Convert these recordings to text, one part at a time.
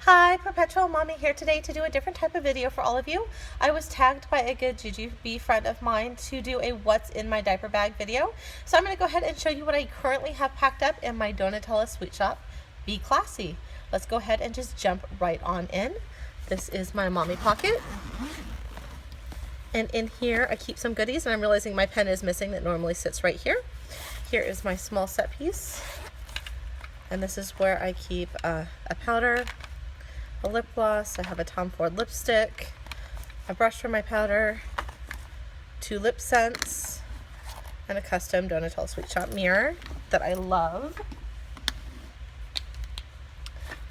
Hi, Perpetual Mommy here today to do a different type of video for all of you. I was tagged by a good GGB friend of mine to do a what's in my diaper bag video. So I'm going to go ahead and show you what I currently have packed up in my Donutella sweet shop. Be classy. Let's go ahead and just jump right on in. This is my mommy pocket. And in here I keep some goodies, and I'm realizing my pen is missing that normally sits right here. Here is my small set piece. And this is where I keep a powder, a lip gloss, I have a Tom Ford lipstick, a brush for my powder, 2 lip scents, and a custom Donutella Sweet Shop mirror that I love.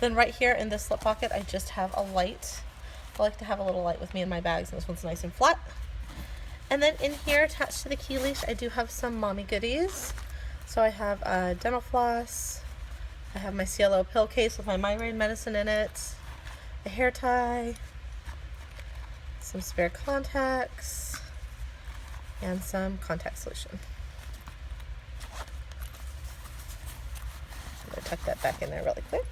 Then right here in this slip pocket I just have a light. I like to have a little light with me in my bags, and this one's nice and flat. And then in here attached to the key leash I do have some mommy goodies. So I have a dental floss, I have my CLO pill case with my migraine medicine in it, a hair tie, some spare contacts, and some contact solution. I'm going to tuck that back in there really quick.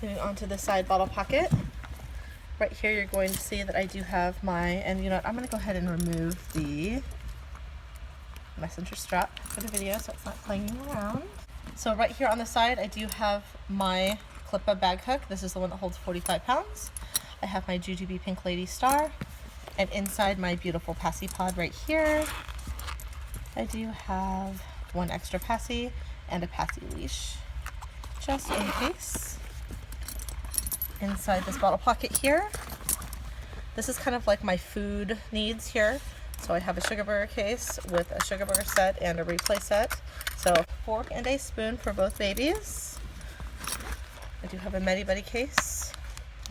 Moving on to the side bottle pocket. Right here you're going to see that I do have my, and you know what, I'm going to go ahead and remove the messenger strap for the video so it's not clanging around. So right here on the side I do have my Clippa bag hook. This is the one that holds 45 pounds. I have my GGB Pink Lady star, and inside my beautiful passy pod right here I do have one extra passy and a passy leash just in case. Inside this bottle pocket here, this is kind of like my food needs here. So I have a sugar burger case with a sugar burger set and a replay set. So a fork and a spoon for both babies. I do have a Medi Buddy case.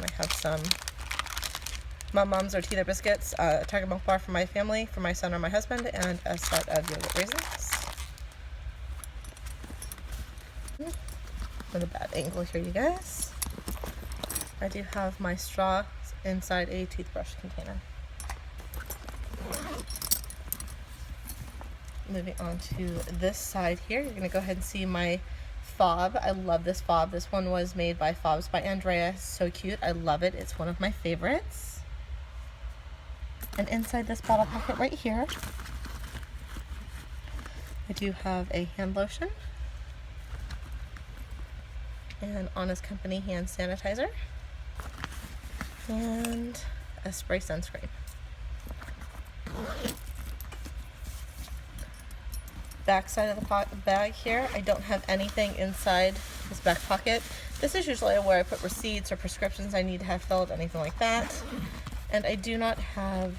I have some Mums or Teether biscuits, a Tiger Milk bar for my family, for my son or my husband, and a set of yogurt raisins. Not a bad angle here, you guys. I do have my straw inside a toothbrush container. Moving on to this side here, you're going to go ahead and see my fob. I love this fob. This one was made by Fobs by Andrea. So cute. I love it. It's one of my favorites. And inside this bottle pocket right here, I do have a hand lotion and Honest Company hand sanitizer and a spray sunscreen. Back side of the bag here, I don't have anything inside this back pocket. This is usually where I put receipts or prescriptions I need to have filled, anything like that. And I do not have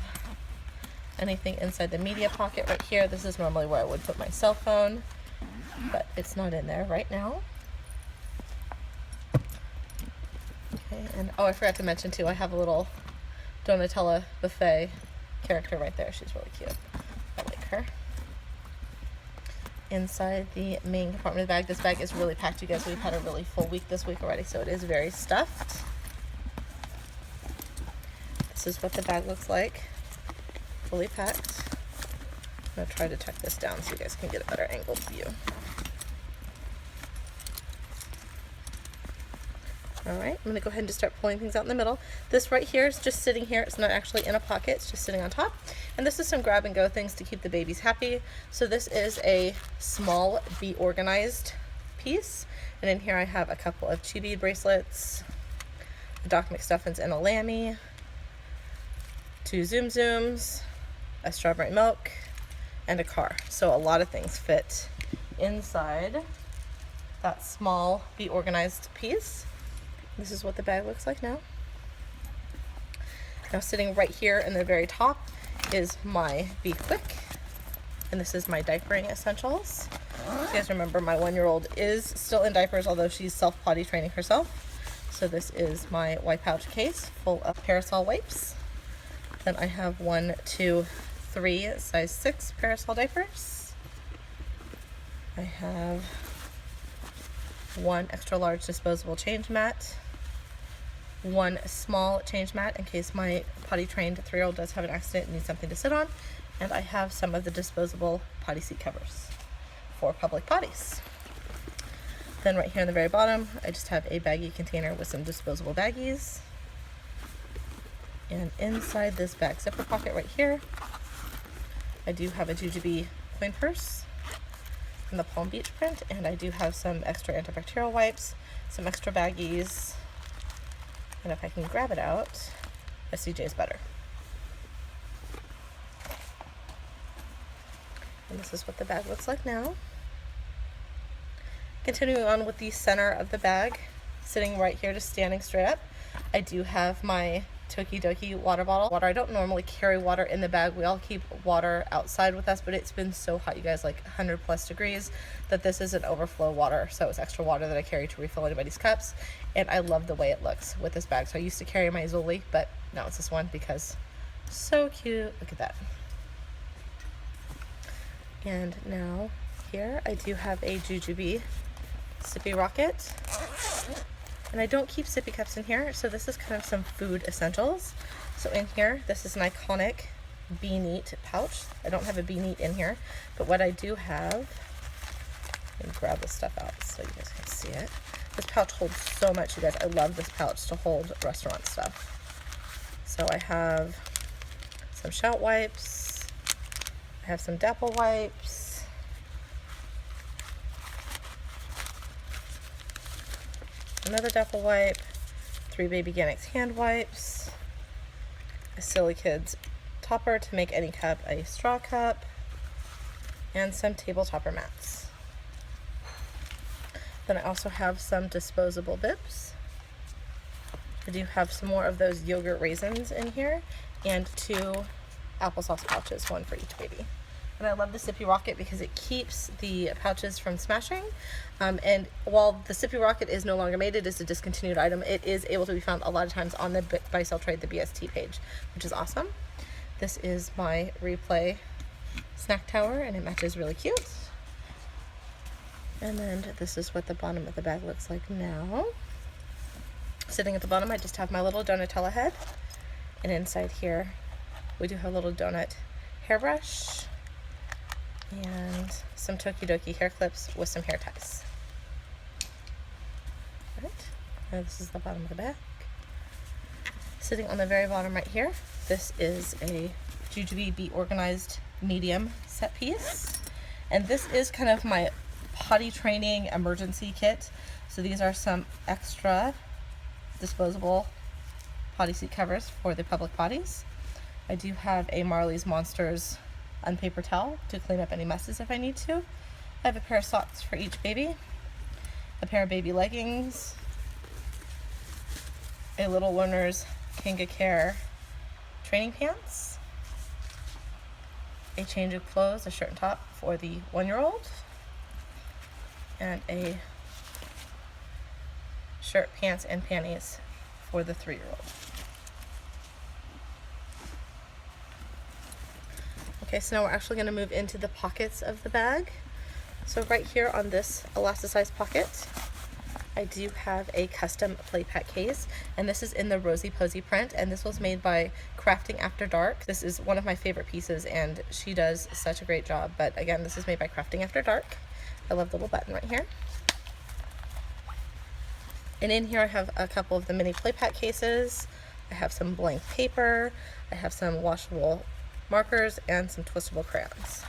anything inside the media pocket right here. This is normally where I would put my cell phone, but it's not in there right now. Okay, and oh, I forgot to mention too, I have a little Donutella buffet character right there. She's really cute. I like her. Inside the main compartment of the bag, this bag is really packed, you guys. We've had a really full week this week already, so it is very stuffed. This is what the bag looks like, fully packed. I'm going to try to tuck this down so you guys can get a better angled view. Alright, I'm going to go ahead and just start pulling things out in the middle. This right here is just sitting here. It's not actually in a pocket. It's just sitting on top. And this is some grab and go things to keep the babies happy. So this is a small Be Organized piece. And in here I have a couple of Chi bead bracelets, a Doc McStuffins and a Lammy, 2 Zoom Zooms, a strawberry milk, and a car. So a lot of things fit inside that small Be Organized piece. This is what the bag looks like now. Now sitting right here in the very top is my Be Quick, and this is my diapering essentials. You guys remember my 1-year-old is still in diapers, although she's self-potty training herself. So this is my wipe pouch case full of parasol wipes. Then I have 1, 2, 3 size 6 parasol diapers. I have 1 extra large disposable change mat, 1 small change mat in case my potty trained 3-year-old does have an accident and needs something to sit on, and I have some of the disposable potty seat covers for public potties. Then right here on the very bottom, I just have a baggie container with some disposable baggies. And inside this bag zipper pocket right here, I do have a Jujube coin purse in the Palm Beach print, and I do have some extra antibacterial wipes, some extra baggies, and if I can grab it out, SCJ's better. And this is what the bag looks like now. Continuing on with the center of the bag, sitting right here, just standing straight up, I do have my Tokidoki water bottle. I don't normally carry water in the bag. We all keep water outside with us, but it's been so hot, you guys, like 100+ degrees, that this is an overflow water. So it's extra water that I carry to refill anybody's cups. And I love the way it looks with this bag. So I used to carry my Zoli, but now it's this one because so cute. Look at that. And now here I do have a Jujube sippy rocket. And I don't keep sippy cups in here, so this is kind of some food essentials. So in here, this is an iconic Be Neat pouch. I don't have a Be Neat in here, but what I do have, let me grab this stuff out so you guys can see it. This pouch holds so much, you guys. I love this pouch to hold restaurant stuff. So I have some shout wipes, I have some Dapple wipes, another Dapple wipe, 3 Baby Organics hand wipes, a Silly Kids topper to make any cup a straw cup, and some table topper mats. Then I also have some disposable bibs. I do have some more of those yogurt raisins in here, and 2 applesauce pouches, 1 for each baby. And I love the Sippy Rocket because it keeps the pouches from smashing. And while the Sippy Rocket is no longer made, it is a discontinued item, it is able to be found a lot of times on the Buy Sell Trade, the BST page, which is awesome. This is my Replay snack tower, and it matches really cute. And then this is what the bottom of the bag looks like now. Sitting at the bottom, I just have my little Donutella head. And inside here, we do have a little donut hairbrush and some Tokidoki hair clips with some hair ties. Right, and this is the bottom of the bag. Sitting on the very bottom right here, this is a Jujube Be Organized medium set piece. And this is kind of my potty training emergency kit. So these are some extra disposable potty seat covers for the public potties. I do have a Marley's Monsters unpaper towel to clean up any messes if I need to. I have a pair of socks for each baby, a pair of baby leggings, a Little Learners Kanga Care training pants, a change of clothes, a shirt and top for the 1-year-old, and a shirt, pants, and panties for the 3-year-old. Okay, so now we're actually going to move into the pockets of the bag. So right here on this elasticized pocket, I do have a custom play pet case, and this is in the Rosy Posy print, and this was made by Crafting After Dark. This is one of my favorite pieces, and she does such a great job. But again, this is made by Crafting After Dark. I love the little button right here. And in here I have a couple of the mini play pet cases. I have some blank paper. I have some washable markers and some twistable crayons.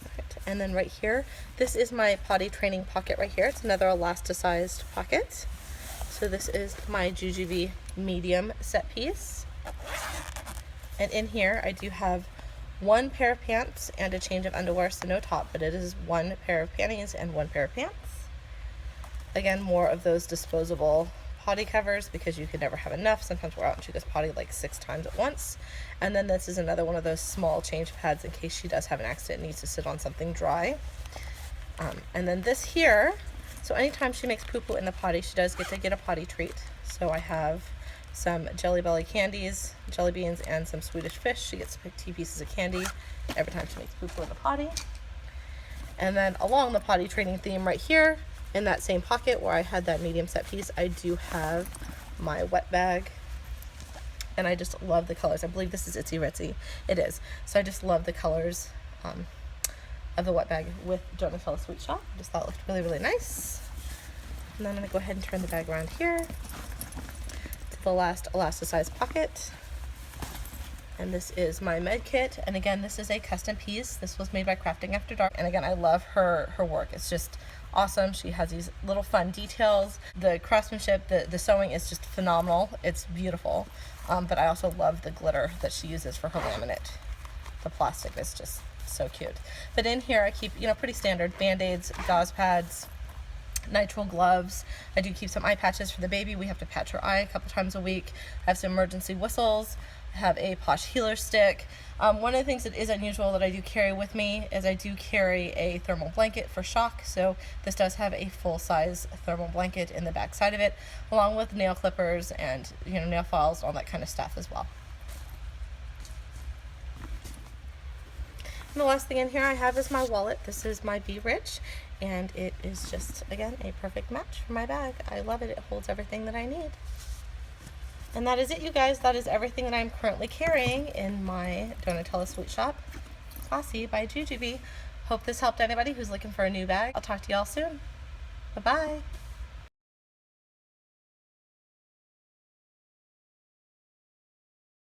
Right. And then right here, this is my potty training pocket right here. It's another elasticized pocket. So this is my Jujube medium set piece. And in here I do have 1 pair of pants and a change of underwear, so no top, but it is 1 pair of panties and 1 pair of pants. Again, more of those disposable potty covers because you can never have enough. Sometimes we're out and she goes potty like 6 times at once. And then this is another one of those small change pads in case she does have an accident and needs to sit on something dry. And then this here, so anytime she makes poo-poo in the potty, she does get to get a potty treat. So I have some Jelly Belly candies, jelly beans, and some Swedish fish. She gets to pick 2 pieces of candy every time she makes poo-poo in the potty. And then along the potty training theme right here, in that same pocket where I had that medium set piece, I do have my wet bag. And I just love the colors. I believe this is Itsy Ritsy. It is. So I just love the colors of the wet bag with Donutella Sweet Shop. Just thought it looked really, really nice. And then I'm going to go ahead and turn the bag around here to the last elasticized pocket. And this is my med kit. And again, this is a custom piece. This was made by Crafting After Dark. And again, I love her work. It's just awesome. She has these little fun details. The craftsmanship, the sewing is just phenomenal. It's beautiful. But I also love the glitter that she uses for her laminate. The plastic is just so cute. But in here I keep, pretty standard Band-Aids, gauze pads, nitrile gloves. I do keep some eye patches for the baby. We have to patch her eye a couple times a week. I have some emergency whistles. I have a Posh healer stick. One of the things that is unusual that I do carry with me is I do carry a thermal blanket for shock. So this does have a full-size thermal blanket in the back side of it, along with nail clippers and nail files, all that kind of stuff as well. And the last thing in here I have is my wallet. This is my Be Rich, and it is just, again, a perfect match for my bag. I love it. It holds everything that I need. And that is it, you guys. That is everything that I'm currently carrying in my Donutella Sweet Shop Classy by Jujubee. Hope this helped anybody who's looking for a new bag. I'll talk to y'all soon. Bye-bye.